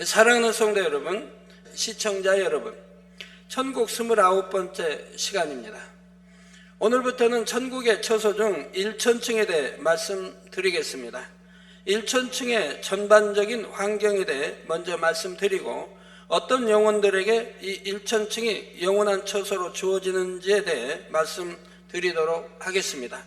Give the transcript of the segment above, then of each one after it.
사랑하는 성도 여러분, 시청자 여러분, 천국 29번째 시간입니다. 오늘부터는 천국의 처소 중 1천층에 대해 말씀드리겠습니다. 1천층의 전반적인 환경에 대해 먼저 말씀드리고, 어떤 영혼들에게 이 1천층이 영원한 처소로 주어지는지에 대해 말씀드리도록 하겠습니다.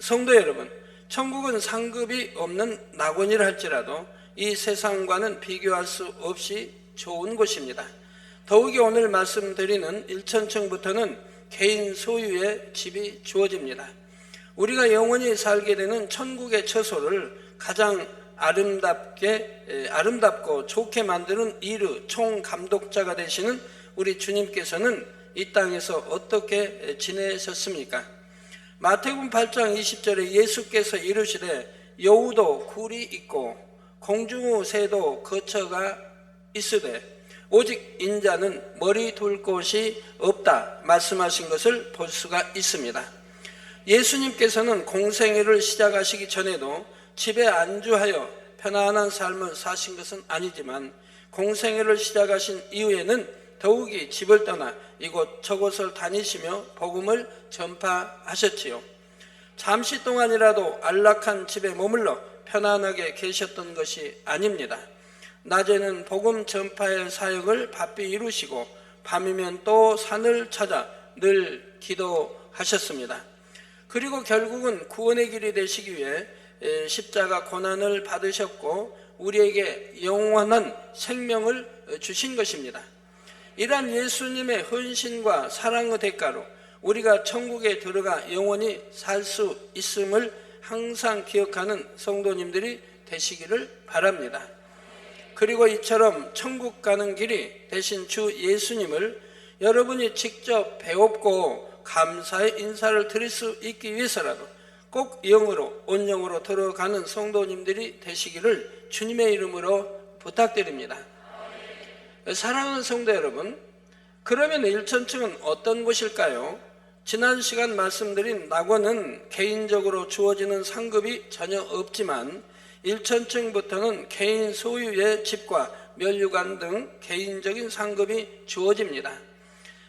성도 여러분, 천국은 상급이 없는 낙원이라 할지라도 이 세상과는 비교할 수 없이 좋은 곳입니다. 더욱이 오늘 말씀드리는 1천층부터는 개인 소유의 집이 주어집니다. 우리가 영원히 살게 되는 천국의 처소를 가장 아름답고 좋게 만드는 이르 총감독자가 되시는 우리 주님께서는 이 땅에서 어떻게 지내셨습니까? 마태복음 8장 20절에 예수께서 이르시되 여우도 굴이 있고 공중의 새도 거처가 있으되 오직 인자는 머리 둘 곳이 없다 말씀하신 것을 볼 수가 있습니다. 예수님께서는 공생애를 시작하시기 전에도 집에 안주하여 편안한 삶을 사신 것은 아니지만 공생애를 시작하신 이후에는 더욱이 집을 떠나 이곳 저곳을 다니시며 복음을 전파하셨지요. 잠시 동안이라도 안락한 집에 머물러 편안하게 계셨던 것이 아닙니다. 낮에는 복음 전파의 사역을 바삐 이루시고 밤이면 또 산을 찾아 늘 기도하셨습니다. 그리고 결국은 구원의 길이 되시기 위해 십자가 고난을 받으셨고 우리에게 영원한 생명을 주신 것입니다. 이러한 예수님의 헌신과 사랑의 대가로 우리가 천국에 들어가 영원히 살 수 있음을 항상 기억하는 성도님들이 되시기를 바랍니다. 그리고 이처럼 천국 가는 길이 되신 주 예수님을 여러분이 직접 배웁고 감사의 인사를 드릴 수 있기 위해서라도 꼭 영으로 온영으로 들어가는 성도님들이 되시기를 주님의 이름으로 부탁드립니다. 사랑하는 성도 여러분, 그러면 1천층은 어떤 곳일까요? 지난 시간 말씀드린 낙원은 개인적으로 주어지는 상급이 전혀 없지만 1천층부터는 개인 소유의 집과 면류관 등 개인적인 상급이 주어집니다.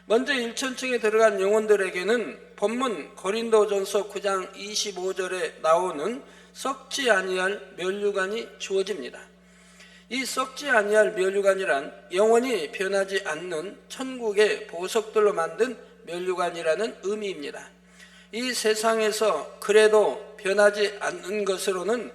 먼저 1천층에 들어간 영혼들에게는 본문 고린도전서 9장 25절에 나오는 썩지 아니할 면류관이 주어집니다. 이 썩지 아니할 면류관이란 영원히 변하지 않는 천국의 보석들로 만든 면류관이라는 의미입니다. 이 세상에서 그래도 변하지 않는 것으로는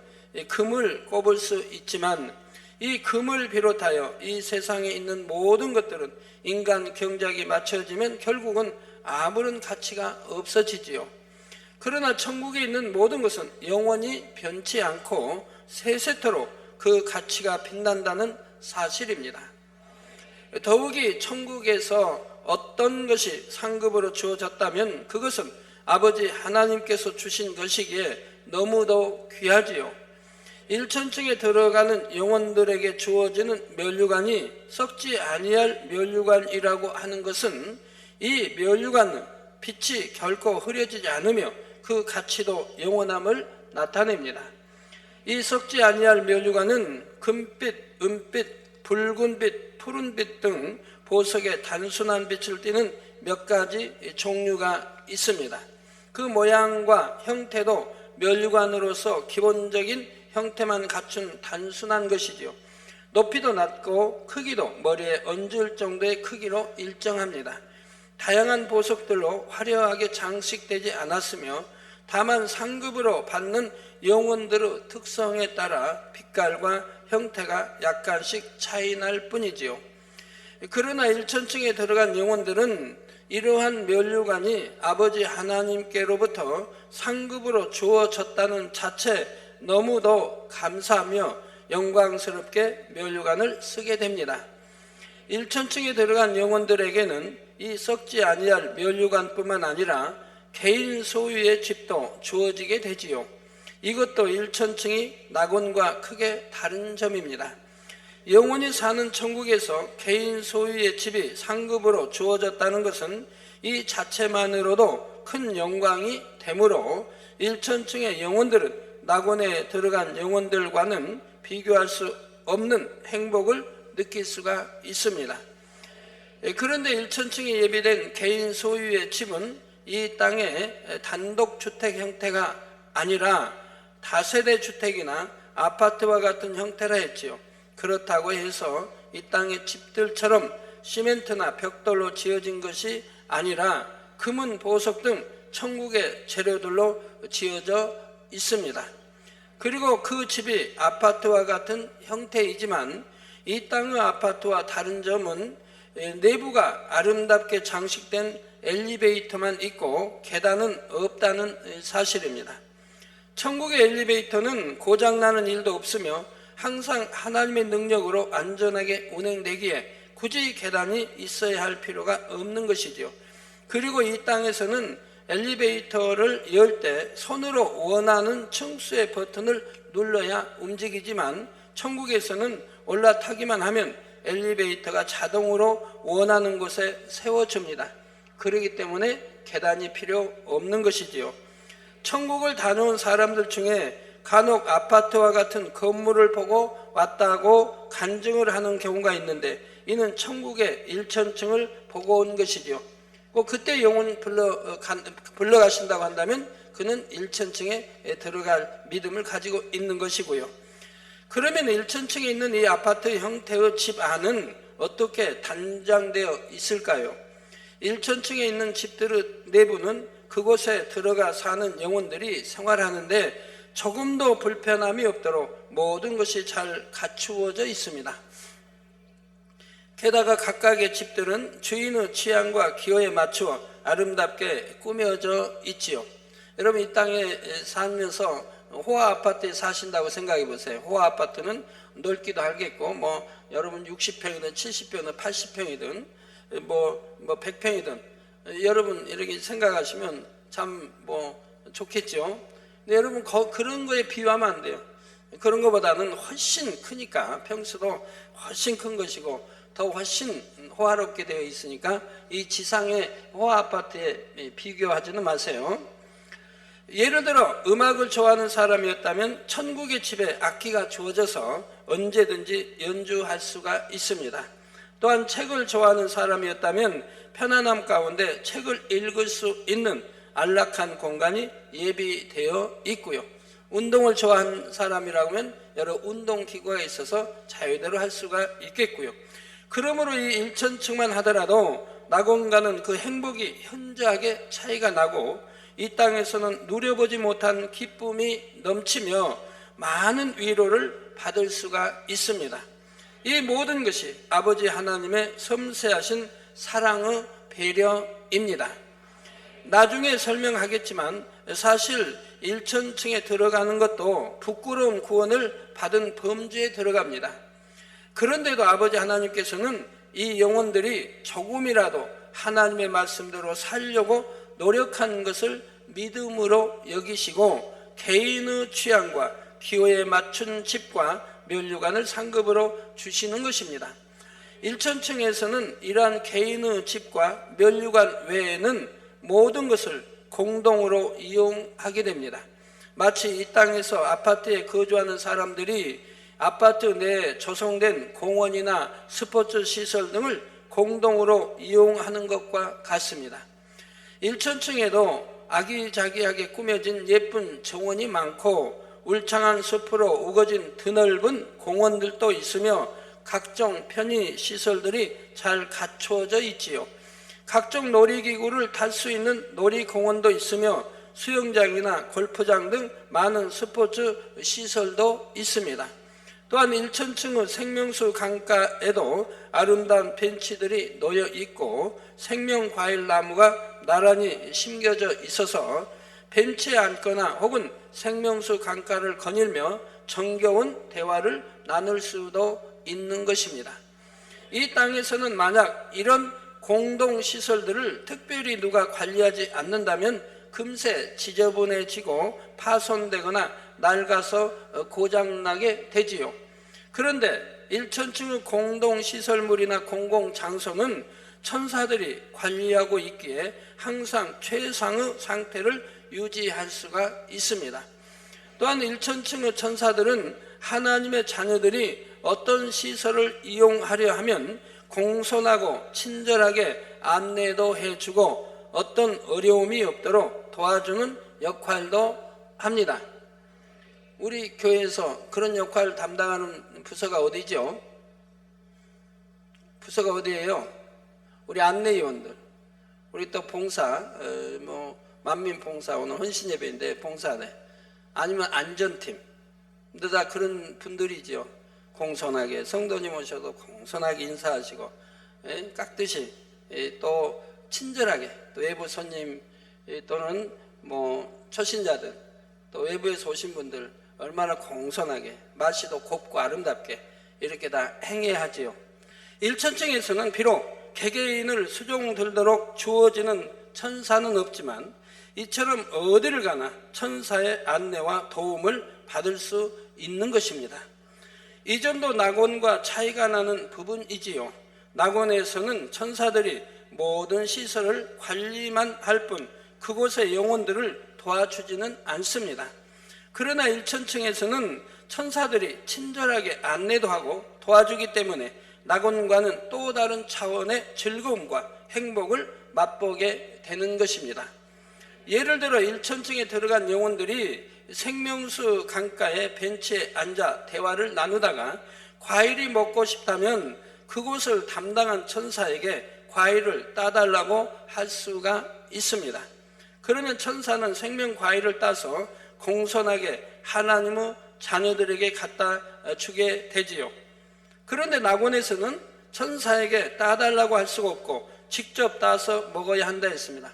금을 꼽을 수 있지만 이 금을 비롯하여 이 세상에 있는 모든 것들은 인간 경작이 맞춰지면 결국은 아무런 가치가 없어지지요. 그러나 천국에 있는 모든 것은 영원히 변치 않고 세세토록 그 가치가 빛난다는 사실입니다. 더욱이 천국에서 어떤 것이 상급으로 주어졌다면 그것은 아버지 하나님께서 주신 것이기에 너무도 귀하지요. 1천층에 들어가는 영혼들에게 주어지는 면류관이 썩지 아니할 면류관이라고 하는 것은 이 면류관은 빛이 결코 흐려지지 않으며 그 가치도 영원함을 나타냅니다. 이 썩지 아니할 면류관은 금빛, 은빛, 붉은빛, 푸른빛 등 보석의 단순한 빛을 띠는 몇 가지 종류가 있습니다. 그 모양과 형태도 면류관으로서 기본적인 형태만 갖춘 단순한 것이지요. 높이도 낮고 크기도 머리에 얹을 정도의 크기로 일정합니다. 다양한 보석들로 화려하게 장식되지 않았으며 다만 상급으로 받는 영혼들의 특성에 따라 빛깔과 형태가 약간씩 차이 날 뿐이지요. 그러나 1천층에 들어간 영혼들은 이러한 면류관이 아버지 하나님께로부터 상급으로 주어졌다는 자체 너무도 감사하며 영광스럽게 면류관을 쓰게 됩니다. 1천층에 들어간 영혼들에게는 이 썩지 아니할 면류관뿐만 아니라 개인 소유의 집도 주어지게 되지요. 이것도 1천층이 낙원과 크게 다른 점입니다. 영원히 사는 천국에서 개인 소유의 집이 상급으로 주어졌다는 것은 이 자체만으로도 큰 영광이 되므로 1천층의 영혼들은 낙원에 들어간 영혼들과는 비교할 수 없는 행복을 느낄 수가 있습니다. 그런데 1천층이 예비된 개인 소유의 집은 이 땅의 단독주택 형태가 아니라 다세대 주택이나 아파트와 같은 형태라 했지요. 그렇다고 해서 이 땅의 집들처럼 시멘트나 벽돌로 지어진 것이 아니라 금은, 보석 등 천국의 재료들로 지어져 있습니다. 그리고 그 집이 아파트와 같은 형태이지만 이 땅의 아파트와 다른 점은 내부가 아름답게 장식된 엘리베이터만 있고 계단은 없다는 사실입니다. 천국의 엘리베이터는 고장나는 일도 없으며 항상 하나님의 능력으로 안전하게 운행되기에 굳이 계단이 있어야 할 필요가 없는 것이지요. 그리고 이 땅에서는 엘리베이터를 열 때 손으로 원하는 층수의 버튼을 눌러야 움직이지만 천국에서는 올라타기만 하면 엘리베이터가 자동으로 원하는 곳에 세워집니다. 그렇기 때문에 계단이 필요 없는 것이지요. 천국을 다녀온 사람들 중에 간혹 아파트와 같은 건물을 보고 왔다고 간증을 하는 경우가 있는데 이는 천국의 1천층을 보고 온 것이지요. 그때 영혼 불러가신다고 한다면 그는 1천층에 들어갈 믿음을 가지고 있는 것이고요. 그러면 1천층에 있는 이 아파트 형태의 집 안은 어떻게 단장되어 있을까요? 1천층에 있는 집들의 내부는 그곳에 들어가 사는 영혼들이 생활하는데 조금도 불편함이 없도록 모든 것이 잘 갖추어져 있습니다. 게다가 각각의 집들은 주인의 취향과 기호에 맞추어 아름답게 꾸며져 있지요. 여러분, 이 땅에 살면서 호화 아파트에 사신다고 생각해 보세요. 호화 아파트는 넓기도 하겠고 여러분 60평이든 70평이든 80평이든 100평이든 여러분 이렇게 생각하시면 참 좋겠죠. 근데 여러분 그런 거에 비유하면 안 돼요. 그런 것보다는 훨씬 크니까 평수도 훨씬 큰 것이고 더 훨씬 호화롭게 되어 있으니까 이 지상의 호화 아파트에 비교하지는 마세요. 예를 들어 음악을 좋아하는 사람이었다면 천국의 집에 악기가 주어져서 언제든지 연주할 수가 있습니다. 또한 책을 좋아하는 사람이었다면 편안함 가운데 책을 읽을 수 있는 안락한 공간이 예비되어 있고요. 운동을 좋아하는 사람이라고 하면 여러 운동기구가 있어서 자유대로 할 수가 있겠고요. 그러므로 이 1천층만 하더라도 낙원과는 그 행복이 현저하게 차이가 나고 이 땅에서는 누려보지 못한 기쁨이 넘치며 많은 위로를 받을 수가 있습니다. 이 모든 것이 아버지 하나님의 섬세하신 사랑의 배려입니다. 나중에 설명하겠지만 사실 1천층에 들어가는 것도 부끄러운 구원을 받은 범죄에 들어갑니다. 그런데도 아버지 하나님께서는 이 영혼들이 조금이라도 하나님의 말씀대로 살려고 노력하는 것을 믿음으로 여기시고 개인의 취향과 기호에 맞춘 집과 면류관을 상급으로 주시는 것입니다. 1천층에서는 이러한 개인의 집과 면류관 외에는 모든 것을 공동으로 이용하게 됩니다. 마치 이 땅에서 아파트에 거주하는 사람들이 아파트 내에 조성된 공원이나 스포츠 시설 등을 공동으로 이용하는 것과 같습니다. 1천층에도 아기자기하게 꾸며진 예쁜 정원이 많고 울창한 숲으로 우거진 드넓은 공원들도 있으며 각종 편의 시설들이 잘 갖추어져 있지요. 각종 놀이기구를 탈 수 있는 놀이공원도 있으며 수영장이나 골프장 등 많은 스포츠 시설도 있습니다. 또한 1천층의 생명수 강가에도 아름다운 벤치들이 놓여 있고 생명과일나무가 나란히 심겨져 있어서 벤치에 앉거나 혹은 생명수 강가를 거닐며 정겨운 대화를 나눌 수도 있는 것입니다. 이 땅에서는 만약 이런 공동시설들을 특별히 누가 관리하지 않는다면 금세 지저분해지고 파손되거나 낡아서 고장나게 되지요. 그런데 1천층의 공동시설물이나 공공장소는 천사들이 관리하고 있기에 항상 최상의 상태를 유지할 수가 있습니다. 또한 1천층의 천사들은 하나님의 자녀들이 어떤 시설을 이용하려 하면 공손하고 친절하게 안내도 해주고 어떤 어려움이 없도록 도와주는 역할도 합니다. 우리 교회에서 그런 역할을 담당하는 부서가 어디죠? 부서가 어디예요? 우리 안내위원들, 우리 또 봉사, 만민봉사, 오늘 헌신예배인데 봉사네, 아니면 안전팀, 다 그런 분들이죠. 공손하게 성도님 오셔도 공손하게 인사하시고, 깍듯이 또 친절하게, 또 외부 손님 또는 초신자들, 또 외부에서 오신 분들 얼마나 공손하게, 말씨도 곱고 아름답게 이렇게 다 행해야 하지요. 일천층에서는 비록 개개인을 수종들도록 주어지는 천사는 없지만 이처럼 어디를 가나 천사의 안내와 도움을 받을 수 있는 것입니다. 이 점도 낙원과 차이가 나는 부분이지요. 낙원에서는 천사들이 모든 시설을 관리만 할 뿐 그곳의 영혼들을 도와주지는 않습니다. 그러나 일천층에서는 천사들이 친절하게 안내도 하고 도와주기 때문에 낙원과는 또 다른 차원의 즐거움과 행복을 맛보게 되는 것입니다. 예를 들어 1천층에 들어간 영혼들이 생명수 강가의 벤치에 앉아 대화를 나누다가 과일이 먹고 싶다면 그곳을 담당한 천사에게 과일을 따달라고 할 수가 있습니다. 그러면 천사는 생명 과일을 따서 공손하게 하나님의 자녀들에게 갖다 주게 되지요. 그런데 낙원에서는 천사에게 따달라고 할 수가 없고 직접 따서 먹어야 한다 했습니다.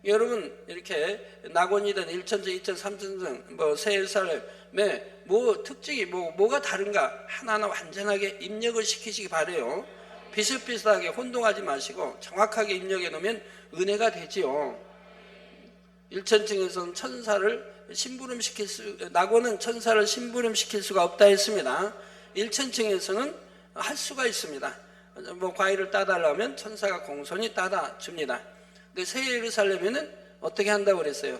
여러분, 이렇게 낙원이든 1천층, 2천, 3천층, 새 예루살렘에 특징이 뭐가 다른가 하나하나 완전하게 입력을 시키시기 바래요. 비슷비슷하게 혼동하지 마시고 정확하게 입력해 놓으면 은혜가 되지요. 1천층에서는 천사를 낙원은 천사를 심부름시킬 수가 없다 했습니다. 1천층에서는 할 수가 있습니다. 과일을 따달라면 천사가 공손히 따다 줍니다. 근데 새 예루살렘에는 어떻게 한다고 그랬어요?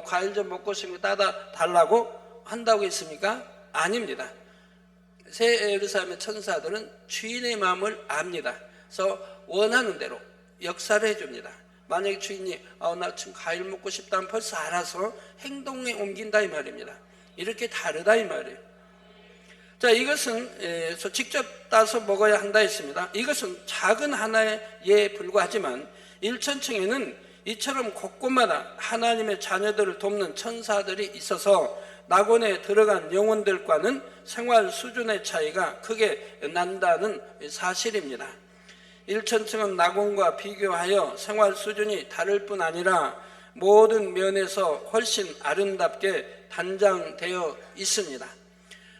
과일 좀 먹고 싶으면 따다 달라고 한다고 했습니까? 아닙니다. 새 예루살렘의 천사들은 주인의 마음을 압니다. 그래서 원하는 대로 역사를 해줍니다. 만약에 주인이 나 지금 과일 먹고 싶다면 벌써 알아서 행동에 옮긴다 이 말입니다. 이렇게 다르다 이 말이에요. 자, 이것은 직접 따서 먹어야 한다 했습니다. 이것은 작은 하나에 불과하지만 1천층에는 이처럼 곳곳마다 하나님의 자녀들을 돕는 천사들이 있어서 낙원에 들어간 영혼들과는 생활 수준의 차이가 크게 난다는 사실입니다. 1천층은 낙원과 비교하여 생활 수준이 다를 뿐 아니라 모든 면에서 훨씬 아름답게 단장되어 있습니다.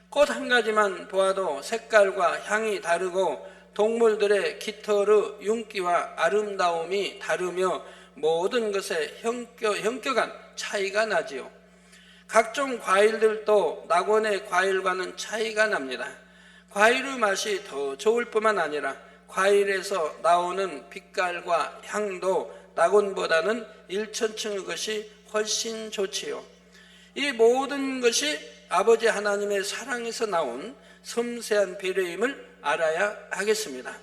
꽃 한 가지만 보아도 색깔과 향이 다르고 동물들의 깃털의 윤기와 아름다움이 다르며 모든 것에 현격한 차이가 나지요. 각종 과일들도 낙원의 과일과는 차이가 납니다. 과일의 맛이 더 좋을 뿐만 아니라 과일에서 나오는 빛깔과 향도 낙원보다는 1천층의 것이 훨씬 좋지요. 이 모든 것이 아버지 하나님의 사랑에서 나온 섬세한 배려임을 알아야 하겠습니다.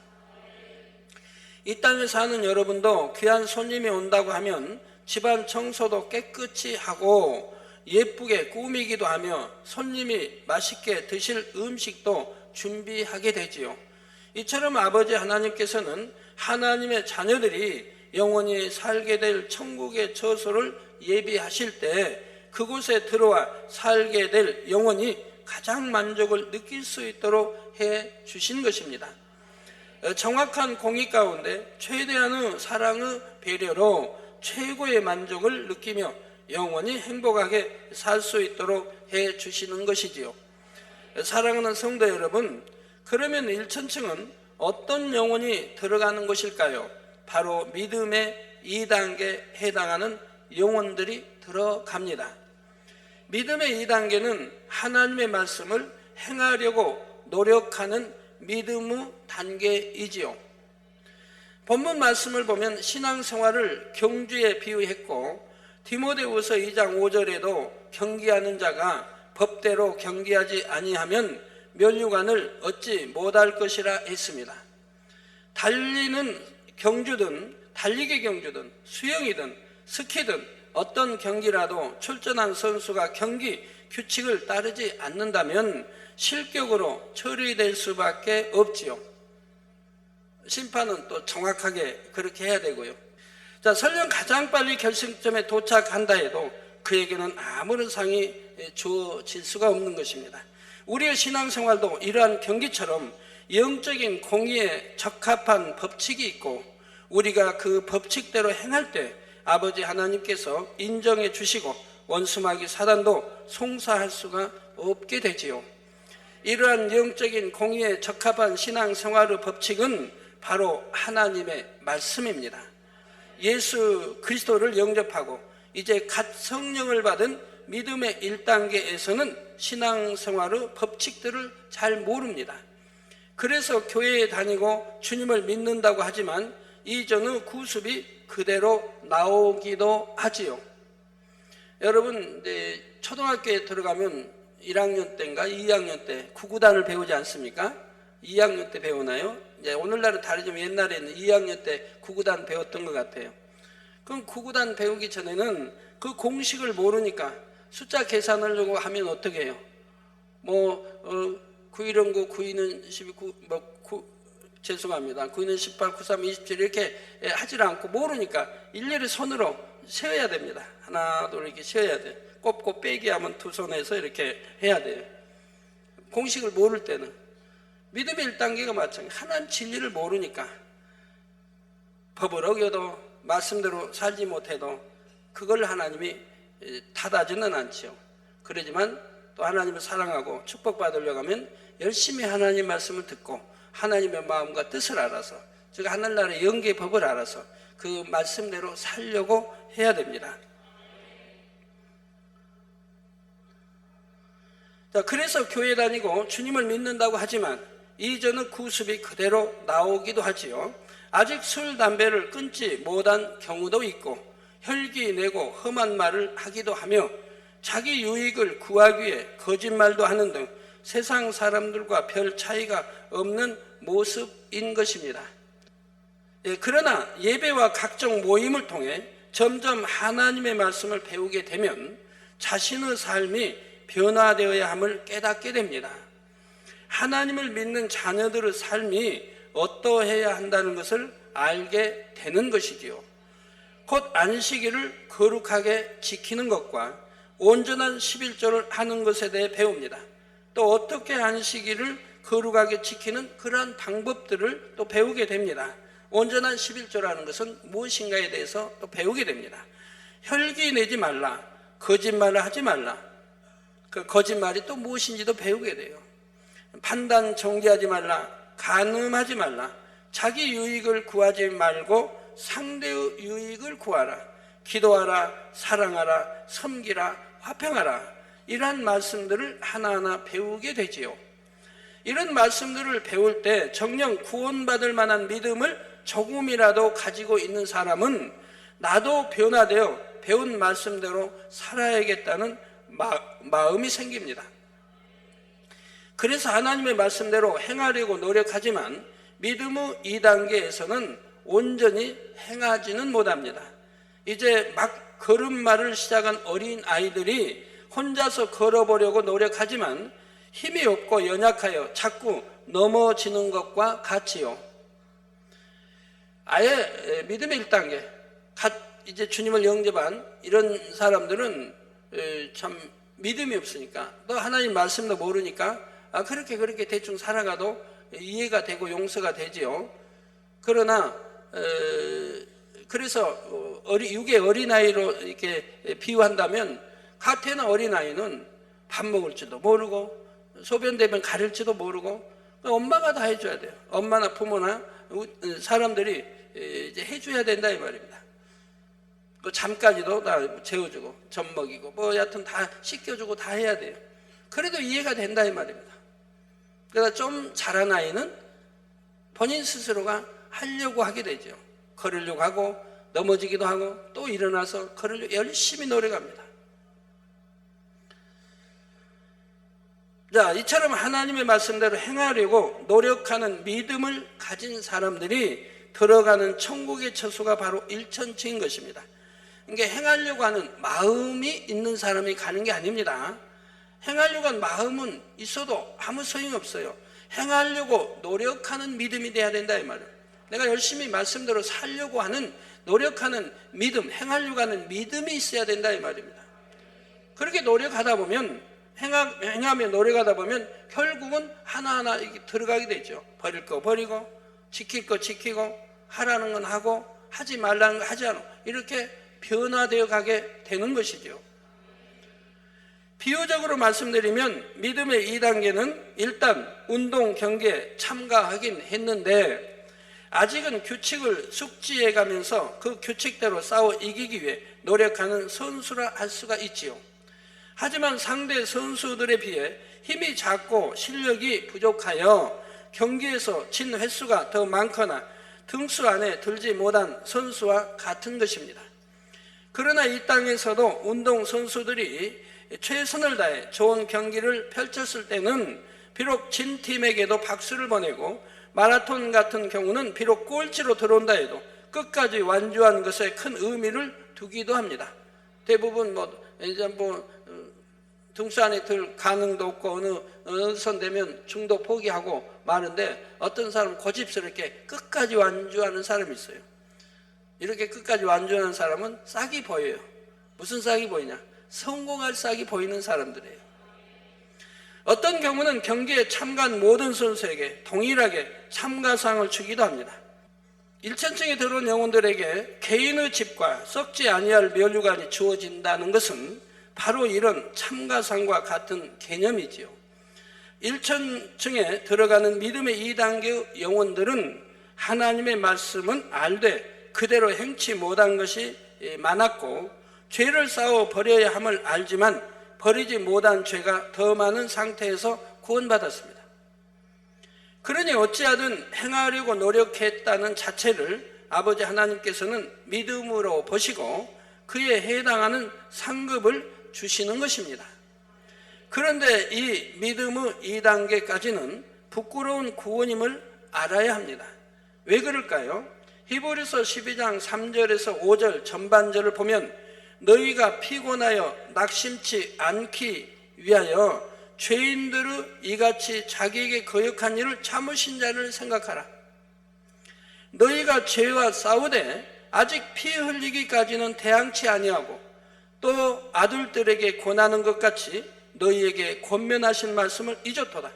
이 땅에 사는 여러분도 귀한 손님이 온다고 하면 집안 청소도 깨끗이 하고 예쁘게 꾸미기도 하며 손님이 맛있게 드실 음식도 준비하게 되지요. 이처럼 아버지 하나님께서는 하나님의 자녀들이 영원히 살게 될 천국의 처소를 예비하실 때 그곳에 들어와 살게 될 영혼이 가장 만족을 느낄 수 있도록 해 주신 것입니다. 정확한 공의 가운데 최대한의 사랑의 배려로 최고의 만족을 느끼며 영원히 행복하게 살 수 있도록 해 주시는 것이지요. 사랑하는 성도 여러분, 그러면 1천층은 어떤 영혼이 들어가는 것일까요? 바로 믿음의 2단계에 해당하는 영혼들이 들어갑니다. 믿음의 2단계는 하나님의 말씀을 행하려고 노력하는 믿음의 단계이지요. 본문 말씀을 보면 신앙생활을 경주에 비유했고 디모데후서 2장 5절에도 경기하는 자가 법대로 경기하지 아니하면 면류관을 얻지 못할 것이라 했습니다. 달리는 경주든 달리기 경주든 수영이든 스키든 어떤 경기라도 출전한 선수가 경기 규칙을 따르지 않는다면 실격으로 처리될 수밖에 없지요. 심판은 또 정확하게 그렇게 해야 되고요. 자, 설령 가장 빨리 결승점에 도착한다 해도 그에게는 아무런 상이 주어질 수가 없는 것입니다. 우리의 신앙생활도 이러한 경기처럼 영적인 공의에 적합한 법칙이 있고 우리가 그 법칙대로 행할 때 아버지 하나님께서 인정해 주시고 원수마귀 사단도 송사할 수가 없게 되지요. 이러한 영적인 공의에 적합한 신앙생활의 법칙은 바로 하나님의 말씀입니다. 예수 그리스도를 영접하고 이제 갓 성령을 받은 믿음의 1단계에서는 신앙생활의 법칙들을 잘 모릅니다. 그래서 교회에 다니고 주님을 믿는다고 하지만 이전의 구습이 그대로 나오기도 하지요. 여러분, 초등학교에 들어가면 1학년 때인가 2학년 때 구구단을 배우지 않습니까? 2학년 때 배우나요? 오늘날은 다르지만 옛날에는 2학년 때 구구단 배웠던 것 같아요. 그럼 구구단 배우기 전에는 그 공식을 모르니까 숫자 계산하려고 하면 어떻게 해요? 9일은 9, 9이는 12, 9, 죄송합니다. 9이는 18, 93, 27 이렇게 하질 않고 모르니까 일일이 손으로 세어야 됩니다. 하나, 둘 이렇게 세어야 돼요. 꼽고 빼기 하면 두 손에서 이렇게 해야 돼요. 공식을 모를 때는. 믿음의 1단계가 마찬가지예요. 하나님 진리를 모르니까 법을 어겨도 말씀대로 살지 못해도 그걸 하나님이 탓하지는 않지요. 그러지만 또 하나님을 사랑하고 축복받으려고 하면 열심히 하나님 말씀을 듣고 하나님의 마음과 뜻을 알아서 즉 하늘나라의 영계의 법을 알아서 그 말씀대로 살려고 해야 됩니다. 자, 그래서 교회 다니고 주님을 믿는다고 하지만 이전의 구습이 그대로 나오기도 하지요. 아직 술, 담배를 끊지 못한 경우도 있고 혈기 내고 험한 말을 하기도 하며 자기 유익을 구하기 위해 거짓말도 하는 등 세상 사람들과 별 차이가 없는 모습인 것입니다. 그러나 예배와 각종 모임을 통해 점점 하나님의 말씀을 배우게 되면 자신의 삶이 변화되어야 함을 깨닫게 됩니다. 하나님을 믿는 자녀들의 삶이 어떠해야 한다는 것을 알게 되는 것이지요. 곧 안식일을 거룩하게 지키는 것과 온전한 11조를 하는 것에 대해 배웁니다. 또 어떻게 안식일을 거룩하게 지키는 그러한 방법들을 또 배우게 됩니다. 온전한 11조라는 것은 무엇인가에 대해서 또 배우게 됩니다. 혈기 내지 말라, 거짓말을 하지 말라, 그 거짓말이 또 무엇인지도 배우게 돼요. 판단 정죄하지 말라, 간음하지 말라, 자기 유익을 구하지 말고 상대의 유익을 구하라, 기도하라, 사랑하라, 섬기라, 화평하라, 이러한 말씀들을 하나하나 배우게 되지요. 이런 말씀들을 배울 때 정녕 구원받을 만한 믿음을 조금이라도 가지고 있는 사람은 나도 변화되어 배운 말씀대로 살아야겠다는 마음이 생깁니다. 그래서 하나님의 말씀대로 행하려고 노력하지만 믿음의 2단계에서는 온전히 행하지는 못합니다. 이제 막 걸음마를 시작한 어린 아이들이 혼자서 걸어보려고 노력하지만 힘이 없고 연약하여 자꾸 넘어지는 것과 같지요. 아예 믿음의 1단계, 이제 주님을 영접한 이런 사람들은 참 믿음이 없으니까 또 하나님 말씀도 모르니까 그렇게 대충 살아가도 이해가 되고 용서가 되지요. 그러나 그래서 육의 어린아이로 이렇게 비유한다면 갓태는 어린아이는 밥 먹을 줄도 모르고 소변되면 가릴지도 모르고 엄마가 다 해줘야 돼요. 엄마나 부모나 사람들이 이제 해줘야 된다 이 말입니다. 그 잠까지도 다 재워주고 젖 먹이고 여하튼 다 씻겨주고 다 해야 돼요. 그래도 이해가 된다 이 말입니다. 그러다 좀 자란 아이는 본인 스스로가 하려고 하게 되죠. 걸으려고 하고 넘어지기도 하고 또 일어나서 걸으려고 열심히 노력합니다. 자, 이처럼 하나님의 말씀대로 행하려고 노력하는 믿음을 가진 사람들이 들어가는 천국의 처소가 바로 일천층인 것입니다. 그러니까 행하려고 하는 마음이 있는 사람이 가는 게 아닙니다. 행하려고 하는 마음은 있어도 아무 소용없어요. 행하려고 노력하는 믿음이 돼야 된다 이 말이에요. 내가 열심히 말씀대로 살려고 하는, 노력하는 믿음, 행하려고 하는 믿음이 있어야 된다 이 말입니다. 그렇게 노력하다 보면, 행하며 노력하다 보면 결국은 하나하나 들어가게 되죠. 버릴 거 버리고, 지킬 거 지키고, 하라는 건 하고, 하지 말라는 거 하지 않고, 이렇게 변화되어 가게 되는 것이죠. 비유적으로 말씀드리면 믿음의 2단계는 일단 운동 경기에 참가하긴 했는데 아직은 규칙을 숙지해 가면서 그 규칙대로 싸워 이기기 위해 노력하는 선수라 할 수가 있지요. 하지만 상대 선수들에 비해 힘이 작고 실력이 부족하여 경기에서 진 횟수가 더 많거나 등수 안에 들지 못한 선수와 같은 것입니다. 그러나 이 땅에서도 운동선수들이 최선을 다해 좋은 경기를 펼쳤을 때는 비록 진 팀에게도 박수를 보내고, 마라톤 같은 경우는 비록 꼴찌로 들어온다 해도 끝까지 완주한 것에 큰 의미를 두기도 합니다. 대부분 등수 안에 들 가능도 없고 어느 선 되면 중도 포기하고 마는데, 어떤 사람은 고집스럽게 끝까지 완주하는 사람이 있어요. 이렇게 끝까지 완주하는 사람은 싹이 보여요. 무슨 싹이 보이냐? 성공할 싹이 보이는 사람들이에요. 어떤 경우는 경기에 참가한 모든 선수에게 동일하게 참가상을 주기도 합니다. 일천층에 들어온 영혼들에게 개인의 집과 썩지 아니할 면류관이 주어진다는 것은 바로 이런 참가상과 같은 개념이지요. 일천층에 들어가는 믿음의 2단계 영혼들은 하나님의 말씀은 알되 그대로 행치 못한 것이 많았고, 죄를 쌓아 버려야 함을 알지만 버리지 못한 죄가 더 많은 상태에서 구원받았습니다. 그러니 어찌하든 행하려고 노력했다는 자체를 아버지 하나님께서는 믿음으로 보시고 그에 해당하는 상급을 주시는 것입니다. 그런데 이 믿음의 2단계까지는 부끄러운 구원임을 알아야 합니다. 왜 그럴까요? 히브리서 12장 3절에서 5절 전반절을 보면 너희가 피곤하여 낙심치 않기 위하여 죄인들의 이같이 자기에게 거역한 일을 참으신 자를 생각하라. 너희가 죄와 싸우되 아직 피 흘리기까지는 대항치 아니하고 또 아들들에게 권하는 것 같이 너희에게 권면하신 말씀을 잊었도다.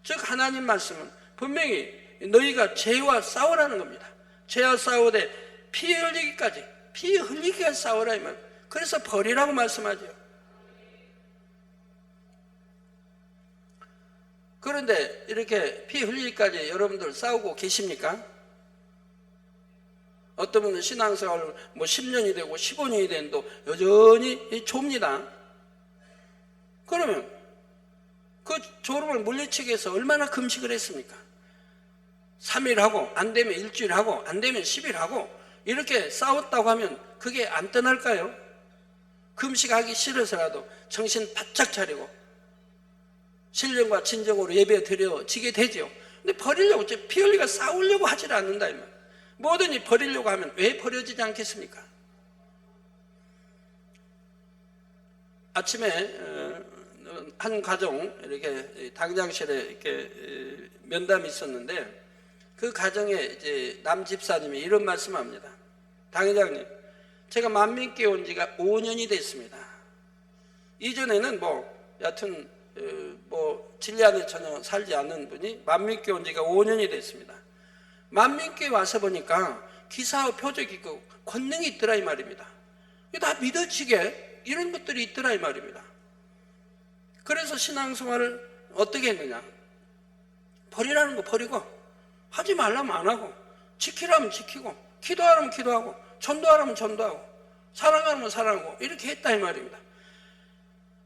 즉 하나님 말씀은 분명히 너희가 죄와 싸우라는 겁니다. 죄와 싸우되 피 흘리기까지 싸우라 이 말. 그래서 버리라고 말씀하죠. 그런데 이렇게 피 흘리기까지 여러분들 싸우고 계십니까? 어떤 분은 신앙생활을 10년이 되고 15년이 된도 여전히 좁니다. 그러면 그 졸음을 물리치기 위해서 얼마나 금식을 했습니까? 3일 하고 안 되면 일주일 하고 안 되면 10일 하고 이렇게 싸웠다고 하면 그게 안 떠날까요? 금식하기 싫어서라도 정신 바짝 차리고 신령과 진정으로 예배 드려지게 되죠. 근데 버리려고, 피 흘리가 싸우려고 하질 않는다 이 말. 뭐든지 버리려고 하면 왜 버려지지 않겠습니까? 아침에 한 가정 이렇게 당장실에 이렇게 면담이 있었는데 그 가정에 이제 남 집사님이 이런 말씀합니다. 당회장님, 제가 만민교회 온 지가 5년이 됐습니다. 이전에는 여하튼 진리 안에 전혀 살지 않는 분이 만민교회 온 지가 5년이 됐습니다. 만민교회 와서 보니까 기사와 표적이 있고 권능이 있더라 이 말입니다. 다 믿어지게 이런 것들이 있더라 이 말입니다. 그래서 신앙생활을 어떻게 했느냐? 버리라는 거 버리고, 하지 말라면 안 하고, 지키라면 지키고, 기도하라면 기도하고, 전도하라면 전도하고, 사랑하라면 사랑하고, 이렇게 했다 이 말입니다.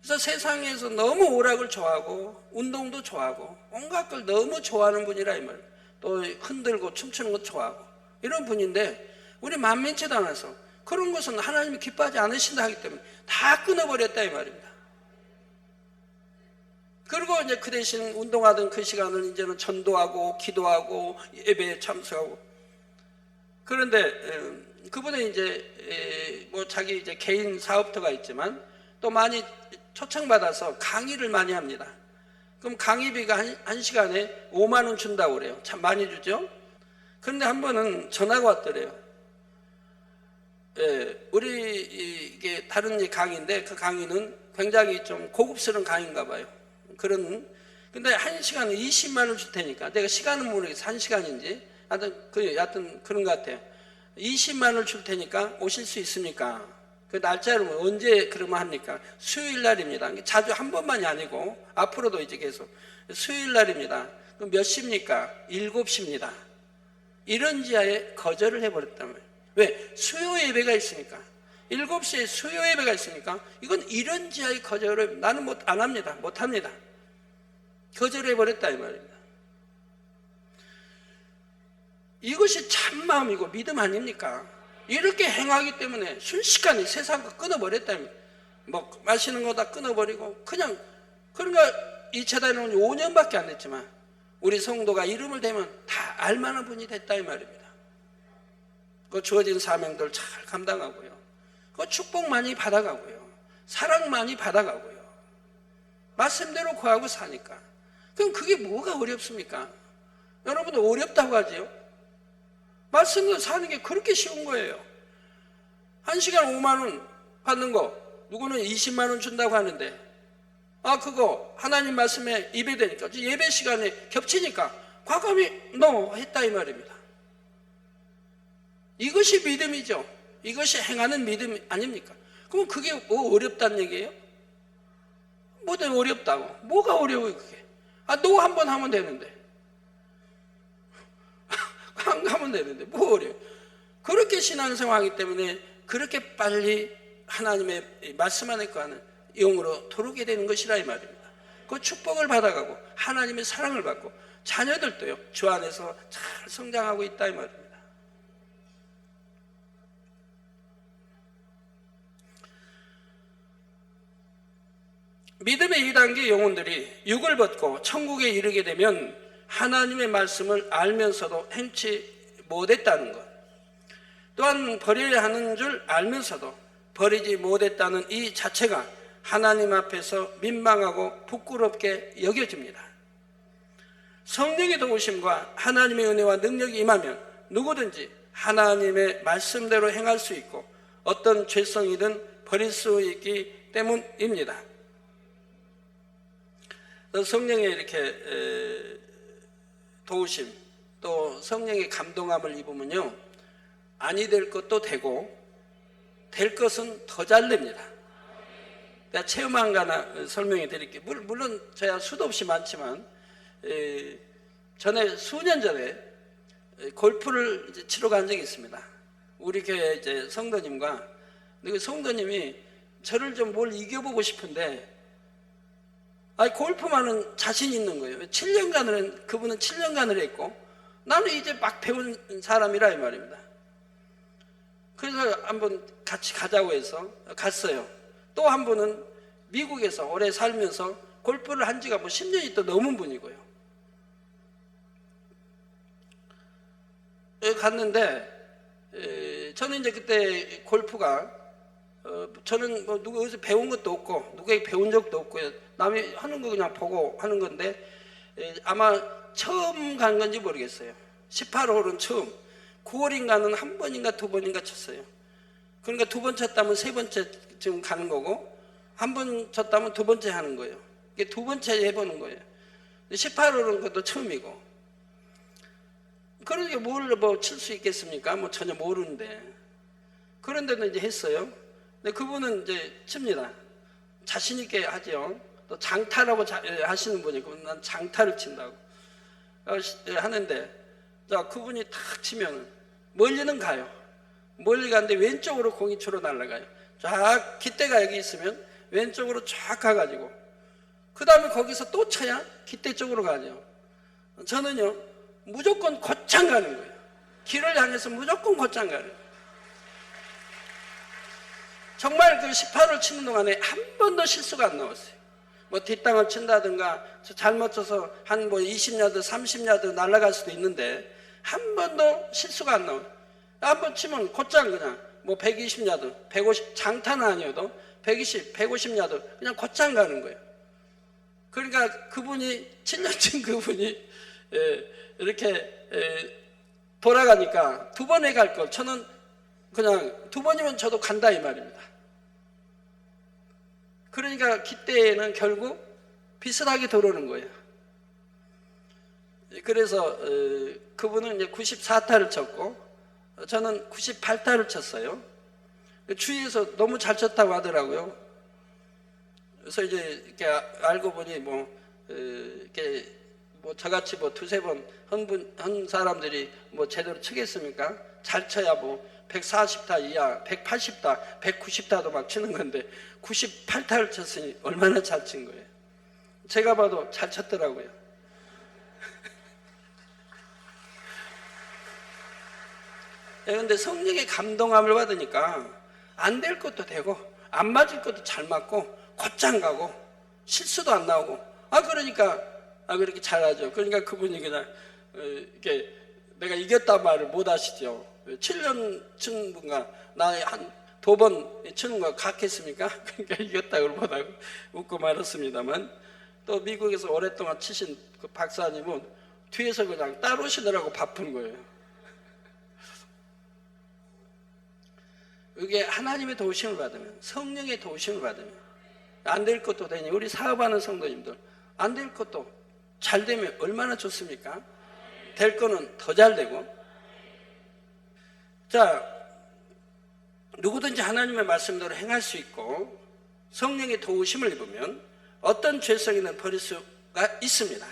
그래서 세상에서 너무 오락을 좋아하고 운동도 좋아하고 온갖 걸 너무 좋아하는 분이라 이 말이에요. 또 흔들고 춤추는 것 좋아하고 이런 분인데, 우리 만민체도 않아서 그런 것은 하나님이 기뻐하지 않으신다 하기 때문에 다 끊어버렸다 이 말입니다. 그리고 이제 그 대신 운동하던 그 시간을 이제는 전도하고 기도하고 예배에 참석하고. 그런데 그분은 이제 뭐 자기 이제 개인 사업터가 있지만 또 많이 초청받아서 강의를 많이 합니다. 그럼 강의비가 한 시간에 5만 원 준다고 그래요. 참 많이 주죠. 그런데 한 번은 전화가 왔더래요. 우리 이게 다른 강의인데 그 강의는 굉장히 좀 고급스러운 강의인가 봐요. 근데 한 시간에 20만 원 줄 테니까, 내가 시간은 모르겠어. 한 시간인지 하여튼 그런 것 같아요. 20만 원을 줄 테니까 오실 수 있습니까? 그 날짜를 언제 그러면 합니까? 수요일 날입니다. 자주 한 번만이 아니고 앞으로도 이제 계속 수요일 날입니다. 그럼 몇 시입니까? 7시입니다. 이런 지하에 거절을 해버렸단 말이에요. 왜? 수요 예배가 있으니까. 7시에 수요 예배가 있으니까 이건 이런 지하에 거절을, 나는 안 합니다. 못 합니다. 거절해버렸다 이 말입니다. 이것이 참마음이고 믿음 아닙니까? 이렇게 행하기 때문에 순식간에 세상 거 끊어버렸다면, 뭐 마시는 거 다 끊어버리고 그냥. 그러니까 이 재단에 온 지 5년밖에 안 됐지만 우리 성도가 이름을 대면 다 알만한 분이 됐다 이 말입니다. 그 주어진 사명들 잘 감당하고요, 그 축복 많이 받아가고요, 사랑 많이 받아가고요, 말씀대로 구하고 사니까. 그럼 그게 뭐가 어렵습니까? 여러분도 어렵다고 하지요? 말씀대로 사는 게 그렇게 쉬운 거예요. 한 시간 5만 원 받는 거, 누구는 20만 원 준다고 하는데, 그거 하나님 말씀에 예배되니까, 예배 시간에 겹치니까 과감히 했다 이 말입니다. 이것이 믿음이죠. 이것이 행하는 믿음 아닙니까? 그럼 그게 뭐 어렵다는 얘기예요? 뭐든 어렵다고. 뭐가 어려워요 그게? 한 번 하면 되는데. 안 가면 되는데 뭐 어려워요? 그렇게 신앙생활하기 때문에 그렇게 빨리 하나님의 말씀 안에 거하는 영으로 들어오게 되는 것이라 이 말입니다. 그 축복을 받아가고 하나님의 사랑을 받고 자녀들도요, 주 안에서 잘 성장하고 있다 이 말입니다. 믿음의 2단계 영혼들이 육을 벗고 천국에 이르게 되면 하나님의 말씀을 알면서도 행치 못했다는 것, 또한 버려야 하는 줄 알면서도 버리지 못했다는 이 자체가 하나님 앞에서 민망하고 부끄럽게 여겨집니다. 성령의 도우심과 하나님의 은혜와 능력이 임하면 누구든지 하나님의 말씀대로 행할 수 있고 어떤 죄성이든 버릴 수 있기 때문입니다. 성령의 이렇게 도우심, 또 성령의 감동함을 입으면요, 아니 될 것도 되고 될 것은 더 잘 됩니다. 내가 체험한 거 하나 설명해 드릴게요. 물론 저야 수도 없이 많지만, 수년 전에 골프를 이제 치러 간 적이 있습니다. 우리 교회 이제 성도님과, 그 성도님이 저를 좀 뭘 이겨보고 싶은데, 골프만은 자신 있는 거예요. 7년간을, 그분은 7년간을 했고 나는 이제 막 배운 사람이라 이 말입니다. 그래서 한번 같이 가자고 해서 갔어요. 또 한 분은 미국에서 오래 살면서 골프를 한 지가 10년이 또 넘은 분이고요. 갔는데 저는 이제 그때 골프가 저는 뭐 누구 어디서 배운 것도 없고 누구에게 배운 적도 없고요. 남이 하는 거 그냥 보고 하는 건데, 아마 처음 간 건지 모르겠어요. 18홀은 처음. 9홀인가는 한 번인가 두 번인가 쳤어요. 그러니까 두 번 쳤다면 세 번째 지금 가는 거고, 한 번 쳤다면 두 번째 하는 거예요. 이게 두 번째 해보는 거예요. 18홀은 그것도 처음이고. 그러니까 뭘 칠 수 있겠습니까? 전혀 모르는데. 그런데도 이제 했어요. 근데 그분은 이제 칩니다. 자신있게 하죠. 또 장타라고 하시는 분이고, 난 장타를 친다고 하는데, 그분이 탁 치면 멀리는 가요. 멀리 가는데 왼쪽으로 공이 주로 날아가요. 쫙 깃대가 여기 있으면 왼쪽으로 쫙 가가지고 그 다음에 거기서 또 쳐야 깃대 쪽으로 가죠. 저는요 무조건 곧장 가는 거예요. 길을 향해서 무조건 곧장 가는 거예요. 정말 그 18홀 치는 동안에 한 번도 실수가 안 나왔어요. 뭐 뒷땅을 친다든가 잘못 쳐서 한 뭐 20야드, 30야드 날아갈 수도 있는데 한 번도 실수가 안 나와요. 한 번 치면 곧장 그냥 뭐 120야드, 150 장타는 아니어도 120, 150야드 그냥 곧장 가는 거예요. 그러니까 그분이 7년 친 그분이 이렇게 돌아가니까 두 번에 갈 걸 저는 그냥 두 번이면 저도 간다 이 말입니다. 그러니까 기대에는 결국 비슷하게 들어오는 거예요. 그래서 그분은 이제 94타를 쳤고 저는 98타를 쳤어요. 주위에서 너무 잘 쳤다고 하더라고요. 그래서 이제 이렇게 알고 보니 이렇게 저같이 두세 번 한 사람들이 제대로 치겠습니까? 잘 쳐야 140타 이하, 180타, 190타도 막 치는 건데 98타를 쳤으니 얼마나 잘 친 거예요. 제가 봐도 잘 쳤더라고요. 그런데 성령의 감동함을 받으니까 안 될 것도 되고 안 맞을 것도 잘 맞고 곧장 가고 실수도 안 나오고 그러니까 그렇게 잘하죠. 그러니까 그분이 그냥 이렇게 내가 이겼단 말을 못 하시죠. 7년 친 분과 나 한 2번 치는 거 같겠습니까? 그러니까 이겼다고 못하고 웃고 말았습니다만 또 미국에서 오랫동안 치신 그 박사님은 뒤에서 그냥 따르시느라고 바쁜 거예요. 이게 하나님의 도우심을 받으면, 성령의 도우심을 받으면 안 될 것도 되니 우리 사업하는 성도님들 안 될 것도 잘 되면 얼마나 좋습니까? 될 거는 더 잘 되고. 자, 누구든지 하나님의 말씀대로 행할 수 있고 성령의 도우심을 입으면 어떤 죄성이든 버릴 수가 있습니다.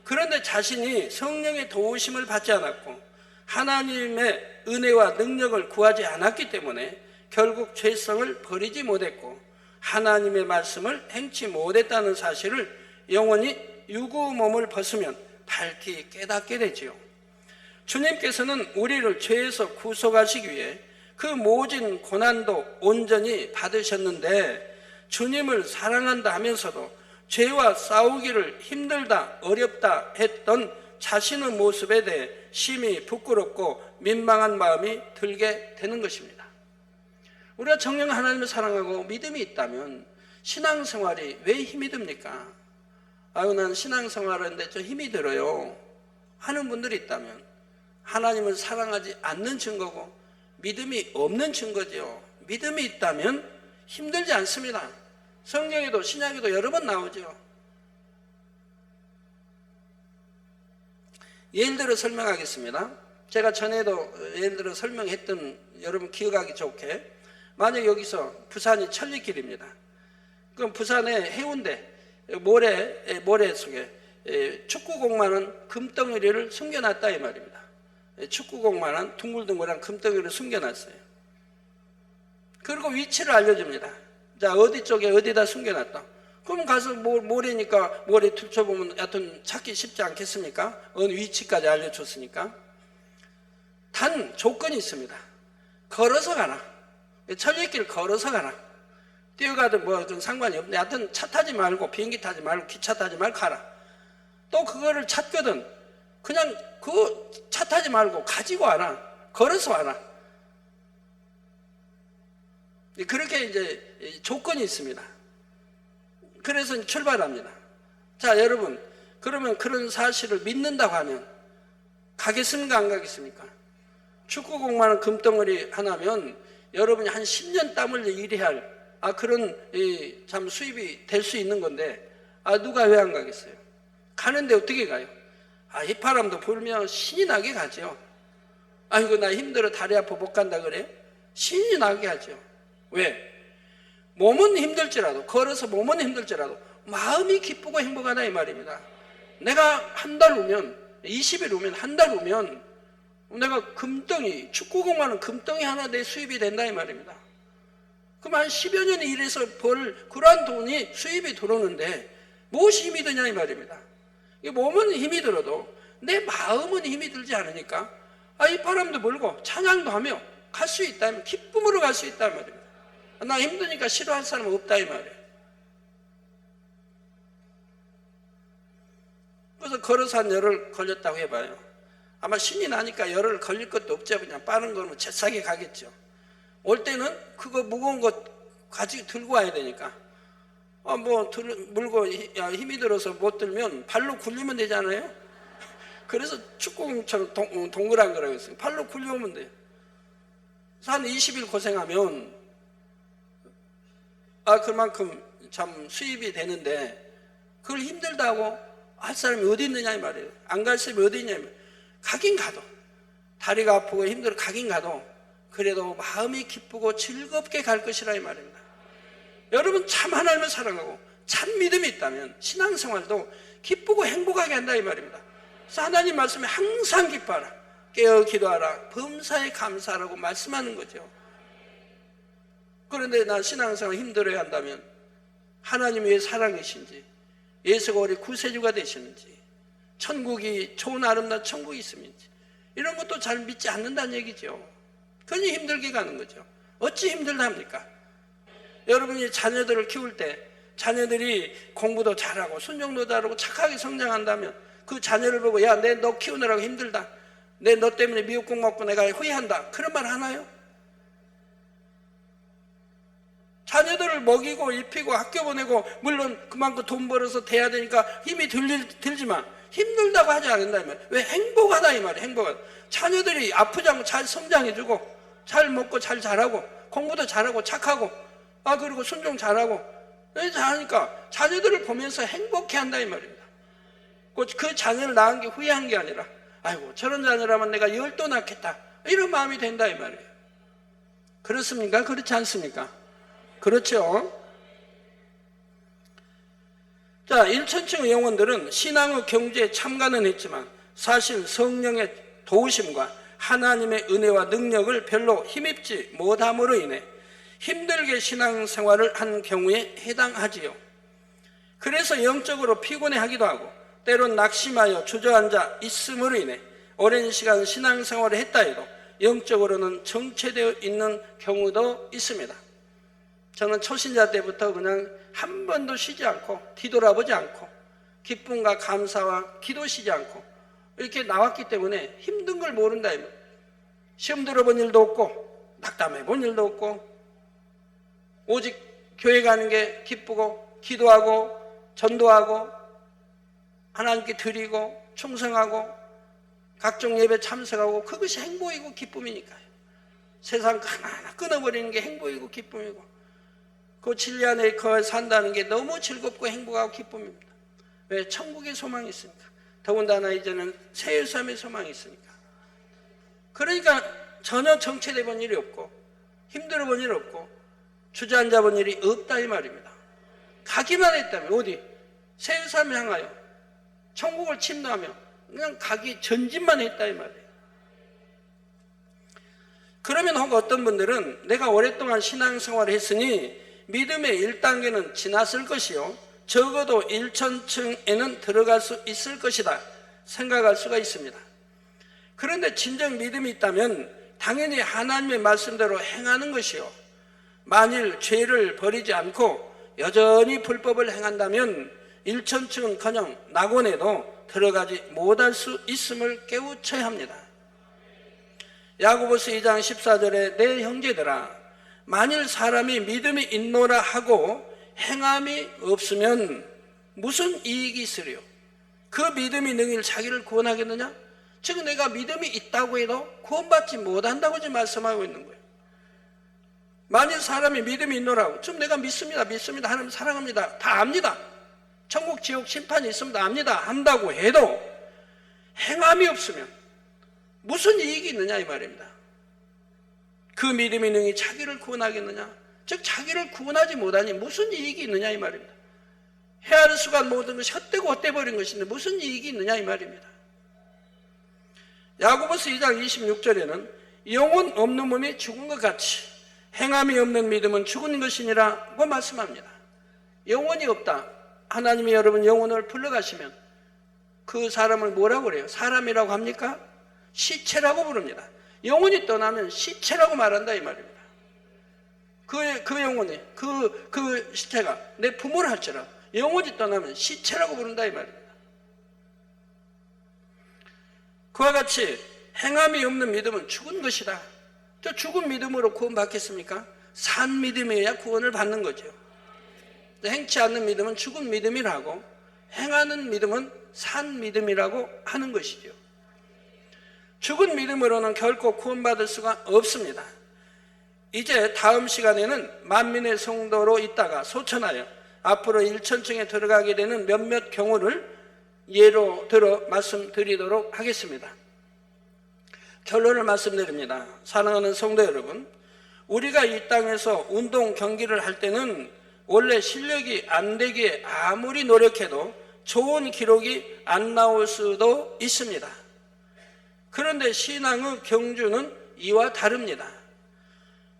그런데 자신이 성령의 도우심을 받지 않았고 하나님의 은혜와 능력을 구하지 않았기 때문에 결국 죄성을 버리지 못했고 하나님의 말씀을 행치 못했다는 사실을 영원히 유구 몸을 벗으면 밝히 깨닫게 되지요. 주님께서는 우리를 죄에서 구속하시기 위해 그 모진 고난도 온전히 받으셨는데 주님을 사랑한다 하면서도 죄와 싸우기를 힘들다 어렵다 했던 자신의 모습에 대해 심히 부끄럽고 민망한 마음이 들게 되는 것입니다. 우리가 정녕 하나님을 사랑하고 믿음이 있다면 신앙생활이 왜 힘이 듭니까? 난 신앙생활을 하는데 좀 힘이 들어요 하는 분들이 있다면 하나님을 사랑하지 않는 증거고 믿음이 없는 증거죠. 믿음이 있다면 힘들지 않습니다. 성경에도 신약에도 여러 번 나오죠. 예를 들어 설명하겠습니다. 제가 전에도 예를 들어 설명했던 여러분 기억하기 좋게 만약 여기서 부산이 천리길입니다. 그럼 부산의 해운대 모래 속에 축구공만한 금덩어리를 숨겨놨다 이 말입니다. 축구공만한 둥글둥글한 금덩어리를 숨겨놨어요. 그리고 위치를 알려줍니다. 자, 어디 쪽에 어디다 숨겨놨다. 그럼 가서 모래니까 모래 들춰보면 여하튼 찾기 쉽지 않겠습니까? 어느 위치까지 알려줬으니까. 단 조건이 있습니다. 걸어서 가라. 천리길 걸어서 가라. 뛰어가든 뭐든 상관이 없네. 여하튼 차 타지 말고 비행기 타지 말고 기차 타지 말고 가라. 또 그거를 찾거든 그냥 그 차 타지 말고 가지고 와라. 걸어서 와라. 그렇게 이제 조건이 있습니다. 그래서 출발합니다. 자, 여러분, 그러면 그런 사실을 믿는다고 하면 가겠습니까? 안 가겠습니까? 축구공만한 금덩어리 하나면 여러분이 한 10년 땀 흘려 일해야 할 그런 참 수입이 될 수 있는 건데 누가 왜 안 가겠어요? 가는데 어떻게 가요? 이 바람도 불면 신이 나게 가죠. 아이고 나 힘들어 다리 아파 못 간다 그래? 신이 나게 하죠. 왜? 몸은 힘들지라도 걸어서 몸은 힘들지라도 마음이 기쁘고 행복하다 이 말입니다. 내가 한 달 후면 20일 후면 한 달 후면 내가 금덩이 축구공만한 금덩이 하나 내 수입이 된다 이 말입니다. 그럼 한 10여 년이 일해서 벌 그러한 돈이 수입이 들어오는데 무엇이 힘이 드냐 이 말입니다. 몸은 힘이 들어도 내 마음은 힘이 들지 않으니까 이 바람도 불고 찬양도 하며 갈 수 있다면 기쁨으로 갈 수 있다 이 말입니다. 나 힘드니까 싫어할 사람은 없다 이 말이에요. 그래서 걸어서 한 열흘 걸렸다고 해봐요. 아마 신이 나니까 열흘 걸릴 것도 없죠. 그냥 빠른 거는 재싸게 가겠죠. 올 때는 그거 무거운 거 가지고 들고 와야 되니까 물고 힘이 들어서 못 들면 발로 굴리면 되잖아요. 그래서 축구공처럼 동그란 거라고 했어요. 발로 굴려오면 돼요. 그래서 한 20일 고생하면 그만큼 참 수입이 되는데 그걸 힘들다고 할 사람이 어디 있느냐 이 말이에요. 안 갈 사람이 어디 있냐 이 말이에요. 가긴 가도 다리가 아프고 힘들어 가긴 가도 그래도 마음이 기쁘고 즐겁게 갈 것이라 이 말입니다. 여러분 참 하나님을 사랑하고 참 믿음이 있다면 신앙생활도 기쁘고 행복하게 한다 이 말입니다. 그래서 하나님 말씀에 항상 기뻐하라, 깨어 기도하라, 범사에 감사하라고 말씀하는 거죠. 그런데 난 신앙생활 힘들어야 한다면 하나님이 왜 사랑이신지, 예수가 우리 구세주가 되시는지, 천국이 좋은 아름다운 천국이 있음인지 이런 것도 잘 믿지 않는다는 얘기죠. 그러니 힘들게 가는 거죠. 어찌 힘들다 합니까? 여러분이 자녀들을 키울 때 자녀들이 공부도 잘하고 순종도 잘하고 착하게 성장한다면 그 자녀를 보고 야, 내 너 키우느라고 힘들다, 내 너 때문에 미역국 먹고 내가 후회한다, 그런 말 하나요? 자녀들을 먹이고 입히고 학교 보내고 물론 그만큼 돈 벌어서 돼야 되니까 힘이 들지만 힘들다고 하지 않는다 이 말이에요. 왜? 행복하다 이 말이에요. 행복하다. 자녀들이 아프지 않고 잘 성장해주고 잘 먹고 잘 자라고 공부도 잘하고 착하고 그리고 순종 잘하고 잘하니까 자녀들을 보면서 행복해한다 이 말입니다. 그 자녀를 낳은 게 후회한 게 아니라 아이고 저런 자녀라면 내가 10도 낳겠다 이런 마음이 된다 이 말이에요. 그렇습니까? 그렇지 않습니까? 그렇죠. 자, 1천층의 영혼들은 신앙의 경주에 참가는 했지만 사실 성령의 도우심과 하나님의 은혜와 능력을 별로 힘입지 못함으로 인해 힘들게 신앙생활을 한 경우에 해당하지요. 그래서 영적으로 피곤해하기도 하고 때론 낙심하여 주저앉아 있음으로 인해 오랜 시간 신앙생활을 했다 해도 영적으로는 정체되어 있는 경우도 있습니다. 저는 초신자 때부터 그냥 한 번도 쉬지 않고 뒤돌아보지 않고 기쁨과 감사와 기도 쉬지 않고 이렇게 나왔기 때문에 힘든 걸 모른다. 시험 들어본 일도 없고 낙담해 본 일도 없고 오직 교회 가는 게 기쁘고 기도하고 전도하고 하나님께 드리고 충성하고 각종 예배 참석하고 그것이 행복이고 기쁨이니까요. 세상 하나하나 끊어버리는 게 행복이고 기쁨이고 그 진리 안에 거해 산다는 게 너무 즐겁고 행복하고 기쁨입니다. 왜? 천국의 소망이 있으니까. 더군다나 이제는 새 예루살렘의 소망이 있으니까. 그러니까 전혀 정체돼 본 일이 없고 힘들어 본 일 없고 주저앉아 본 일이 없다 이 말입니다. 가기만 했다면 어디? 새 예루살렘 향하여 천국을 침노하며 그냥 가기 전진만 했다 이 말이에요. 그러면 혹 어떤 분들은 내가 오랫동안 신앙생활을 했으니 믿음의 1단계는 지났을 것이요 적어도 1천층에는 들어갈 수 있을 것이다 생각할 수가 있습니다. 그런데 진정 믿음이 있다면 당연히 하나님의 말씀대로 행하는 것이요 만일 죄를 버리지 않고 여전히 불법을 행한다면 1천층은커녕 낙원에도 들어가지 못할 수 있음을 깨우쳐야 합니다. 야고보서 2장 14절에 내 형제들아 만일 사람이 믿음이 있노라 하고 행함이 없으면 무슨 이익이 있으리요? 그 믿음이 능히 자기를 구원하겠느냐? 즉 내가 믿음이 있다고 해도 구원받지 못한다고 지금 말씀하고 있는 거예요. 만일 사람이 믿음이 있노라고 좀 내가 믿습니다 하나님 사랑합니다 다 압니다. 천국 지옥 심판이 있습니다 압니다 한다고 해도 행함이 없으면 무슨 이익이 있느냐 이 말입니다. 그 믿음이 능히 자기를 구원하겠느냐? 즉 자기를 구원하지 못하니 무슨 이익이 있느냐 이 말입니다. 헤아릴 수가 모든 것이 헛되고 헛되버린 것인데 무슨 이익이 있느냐 이 말입니다. 야고보서 2장 26절에는 영혼 없는 몸이 죽은 것 같이 행함이 없는 믿음은 죽은 것이니라고 말씀합니다. 영혼이 없다. 하나님이 여러분 영혼을 불러가시면 그 사람을 뭐라고 그래요? 사람이라고 합니까? 시체라고 부릅니다. 영혼이 떠나면 시체라고 말한다 이 말입니다. 그 영혼이 그 시체가 내 부모를 할지라도 영혼이 떠나면 시체라고 부른다 이 말입니다. 그와 같이 행함이 없는 믿음은 죽은 것이다. 저 죽은 믿음으로 구원 받겠습니까? 산 믿음이어야 구원을 받는 거죠. 행치 않는 믿음은 죽은 믿음이라고, 행하는 믿음은 산 믿음이라고 하는 것이죠. 죽은 믿음으로는 결코 구원받을 수가 없습니다. 이제 다음 시간에는 만민의 성도로 있다가 소천하여 앞으로 1천층에 들어가게 되는 몇몇 경우를 예로 들어 말씀드리도록 하겠습니다. 결론을 말씀드립니다. 사랑하는 성도 여러분, 우리가 이 땅에서 운동 경기를 할 때는 원래 실력이 안 되기에 아무리 노력해도 좋은 기록이 안 나올 수도 있습니다. 그런데 신앙의 경주는 이와 다릅니다.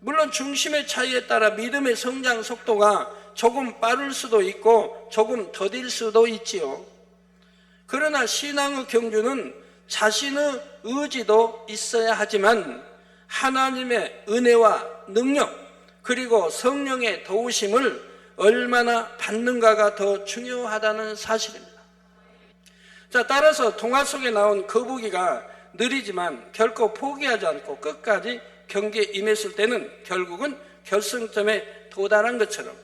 물론 중심의 차이에 따라 믿음의 성장 속도가 조금 빠를 수도 있고 조금 더딜 수도 있지요. 그러나 신앙의 경주는 자신의 의지도 있어야 하지만 하나님의 은혜와 능력 그리고 성령의 도우심을 얼마나 받는가가 더 중요하다는 사실입니다. 자, 따라서 동화 속에 나온 거북이가 느리지만 결코 포기하지 않고 끝까지 경기에 임했을 때는 결국은 결승점에 도달한 것처럼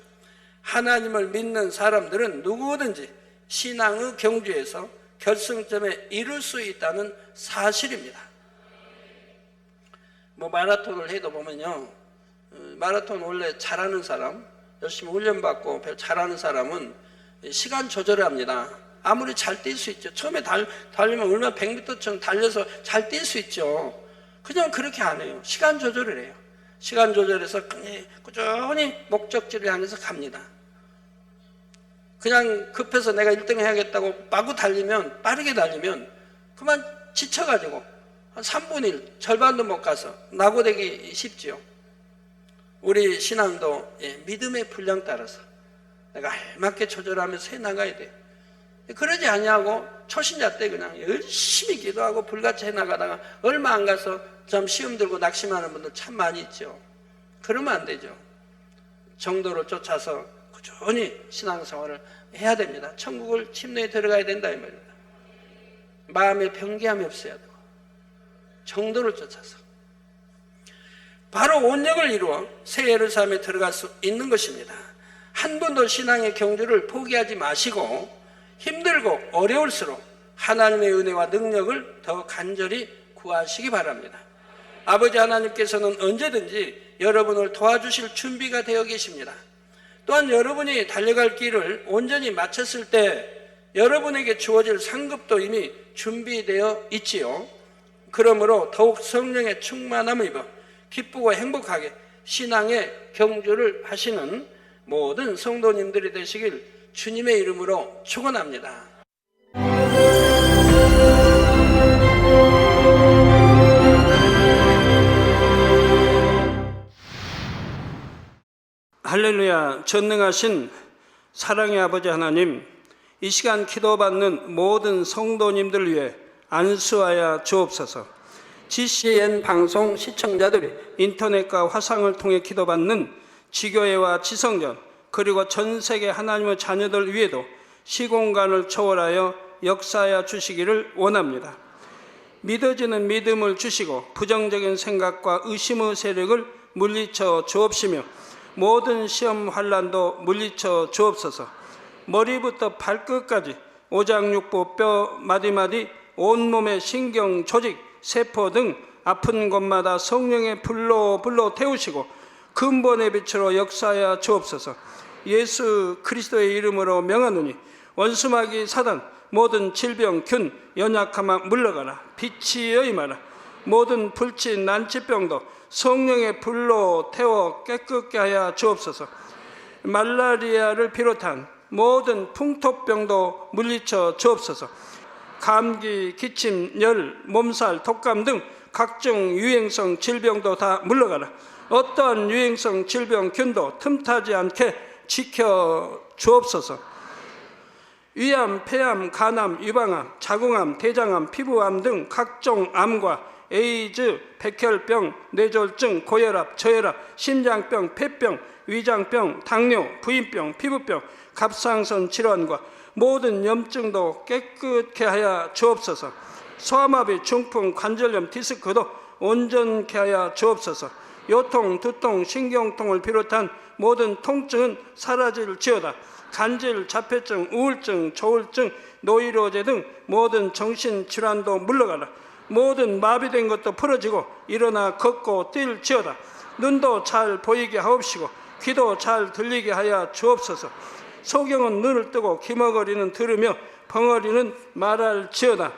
하나님을 믿는 사람들은 누구든지 신앙의 경주에서 결승점에 이룰 수 있다는 사실입니다. 마라톤을 해도 보면요, 마라톤 원래 잘하는 사람, 열심히 훈련받고 잘하는 사람은 시간 조절을 합니다. 아무리 잘 뛸 수 있죠. 처음에 달리면 얼마나 100m처럼 달려서 잘 뛸 수 있죠. 그냥 그렇게 안 해요. 시간 조절을 해요. 시간 조절해서 꾸준히 목적지를 향해서 갑니다. 그냥 급해서 내가 1등 해야겠다고 마구 달리면, 빠르게 달리면 그만 지쳐가지고 한 3분의 1, 절반도 못 가서 낙오되기 쉽지요. 우리 신앙도 믿음의 분량 따라서 내가 알맞게 조절하면서 해나가야 돼요. 그러지 아니하고 초신자 때 그냥 열심히 기도하고 불같이 해나가다가 얼마 안 가서 좀 시험 들고 낙심하는 분들 참 많이 있죠. 그러면 안 되죠. 정도를 쫓아서 꾸준히 신앙생활을 해야 됩니다. 천국을 침례에 들어가야 된다 이 말입니다. 마음에 변개함이 없어야 되고 정도를 쫓아서 바로 온역을 이루어 새 예루살렘에 들어갈 수 있는 것입니다. 한 번도 신앙의 경주를 포기하지 마시고 힘들고 어려울수록 하나님의 은혜와 능력을 더 간절히 구하시기 바랍니다. 아버지 하나님께서는 언제든지 여러분을 도와주실 준비가 되어 계십니다. 또한 여러분이 달려갈 길을 온전히 마쳤을 때 여러분에게 주어질 상급도 이미 준비되어 있지요. 그러므로 더욱 성령의 충만함을 입어 기쁘고 행복하게 신앙의 경주를 하시는 모든 성도님들이 되시길 주님의 이름으로 축원합니다. 할렐루야. 전능하신 사랑의 아버지 하나님, 이 시간 기도받는 모든 성도님들 위해 안수하여 주옵소서. GCN 방송 시청자들이 인터넷과 화상을 통해 기도받는 지교회와 지성전 그리고 전 세계 하나님의 자녀들 위에도 시공간을 초월하여 역사하여 주시기를 원합니다. 믿어지는 믿음을 주시고 부정적인 생각과 의심의 세력을 물리쳐 주옵시며 모든 시험 환난도 물리쳐 주옵소서. 머리부터 발끝까지 오장육부 뼈 마디마디 온몸의 신경 조직 세포 등 아픈 곳마다 성령의 불로 태우시고 근본의 빛으로 역사하여 주옵소서. 예수 그리스도의 이름으로 명하노니 원수마귀 사단 모든 질병 균 연약함아 물러가라. 빛이여 임하라. 모든 불치 난치병도 성령의 불로 태워 깨끗게 하여 주옵소서. 말라리아를 비롯한 모든 풍토병도 물리쳐 주옵소서. 감기, 기침, 열, 몸살, 독감 등 각종 유행성 질병도 다 물러가라. 어떠한 유행성 질병 균도 틈타지 않게 지켜 주옵소서. 위암, 폐암, 간암, 유방암, 자궁암, 대장암, 피부암 등 각종 암과 에이즈, 백혈병, 뇌졸중, 고혈압, 저혈압, 심장병, 폐병, 위장병, 당뇨, 부인병, 피부병, 갑상선 질환과 모든 염증도 깨끗게 하여 주옵소서. 소아마비, 중풍, 관절염, 디스크도 온전케 하여 주옵소서. 요통, 두통, 신경통을 비롯한 모든 통증은 사라질지어다. 간질, 자폐증, 우울증, 조울증, 노이로제 등 모든 정신질환도 물러가라. 모든 마비된 것도 풀어지고 일어나 걷고 뛸지어다. 눈도 잘 보이게 하옵시고 귀도 잘 들리게 하여 주옵소서. 소경은 눈을 뜨고 기머거리는 들으며 벙어리는 말할지어다.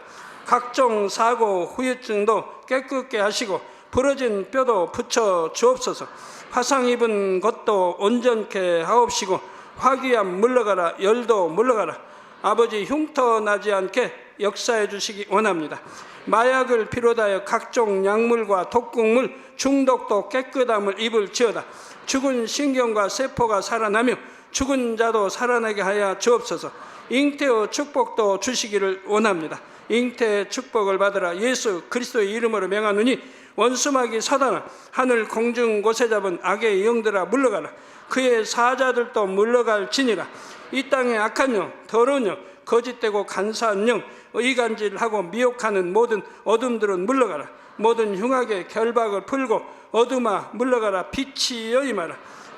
각종 사고, 후유증도 깨끗게 하시고 부러진 뼈도 붙여 주옵소서. 화상 입은 것도 온전케 하옵시고 화기암 물러가라. 열도 물러가라. 아버지, 흉터 나지 않게 역사해 주시기 원합니다. 마약을 비롯하여 각종 약물과 독극물, 중독도 깨끗함을 입을지어다. 죽은 신경과 세포가 살아나며 죽은 자도 살아나게 하여 주옵소서. 잉태의 축복도 주시기를 원합니다. 잉태의 축복을 받으라. 예수 그리스도의 이름으로 명하노니 원수마귀 사단아, 하늘 공중 곳에 잡은 악의 영들아 물러가라. 그의 사자들도 물러갈지니라. 이 땅의 악한 영, 더러운 영, 거짓되고 간사한 영, 이간질하고 미혹하는 모든 어둠들은 물러가라. 모든 흉악의 결박을 풀고 어둠아 물러가라. 빛이여 임하라.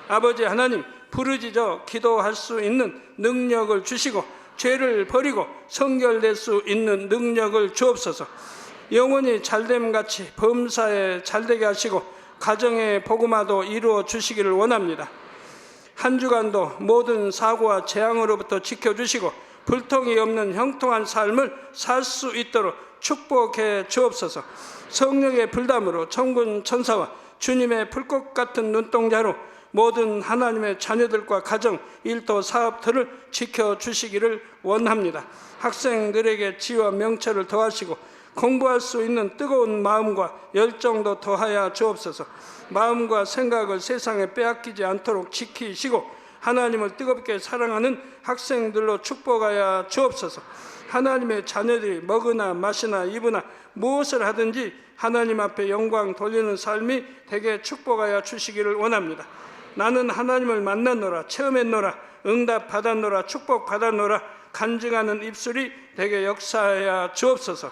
아버지 하나님, 부르짖어 기도할 수 있는 능력을 주시고 죄를 버리고 성결될 수 있는 능력을 주옵소서. 영원히 잘됨같이 범사에 잘되게 하시고 가정의 복음화도 이루어 주시기를 원합니다. 한 주간도 모든 사고와 재앙으로부터 지켜주시고 불통이 없는 형통한 삶을 살 수 있도록 축복해 주옵소서. 성령의 불담으로 천군 천사와 주님의 불꽃 같은 눈동자로 모든 하나님의 자녀들과 가정, 일도, 사업들을 지켜주시기를 원합니다. 학생들에게 지혜와 명철을 더하시고 공부할 수 있는 뜨거운 마음과 열정도 더하여 주옵소서. 마음과 생각을 세상에 빼앗기지 않도록 지키시고 하나님을 뜨겁게 사랑하는 학생들로 축복하여 주옵소서. 하나님의 자녀들이 먹으나 마시나 입으나 무엇을 하든지 하나님 앞에 영광 돌리는 삶이 되게 축복하여 주시기를 원합니다. 나는 하나님을 만났노라, 체험했노라, 응답 받았노라, 축복 받았노라 간증하는 입술이 되게 역사하여 주옵소서.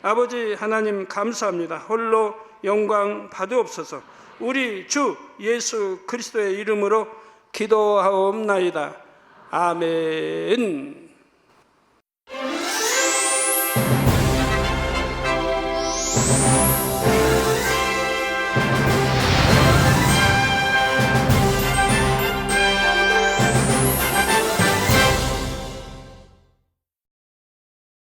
아버지 하나님 감사합니다. 홀로 영광 받으옵소서. 우리 주 예수 그리스도의 이름으로 기도하옵나이다. 아멘.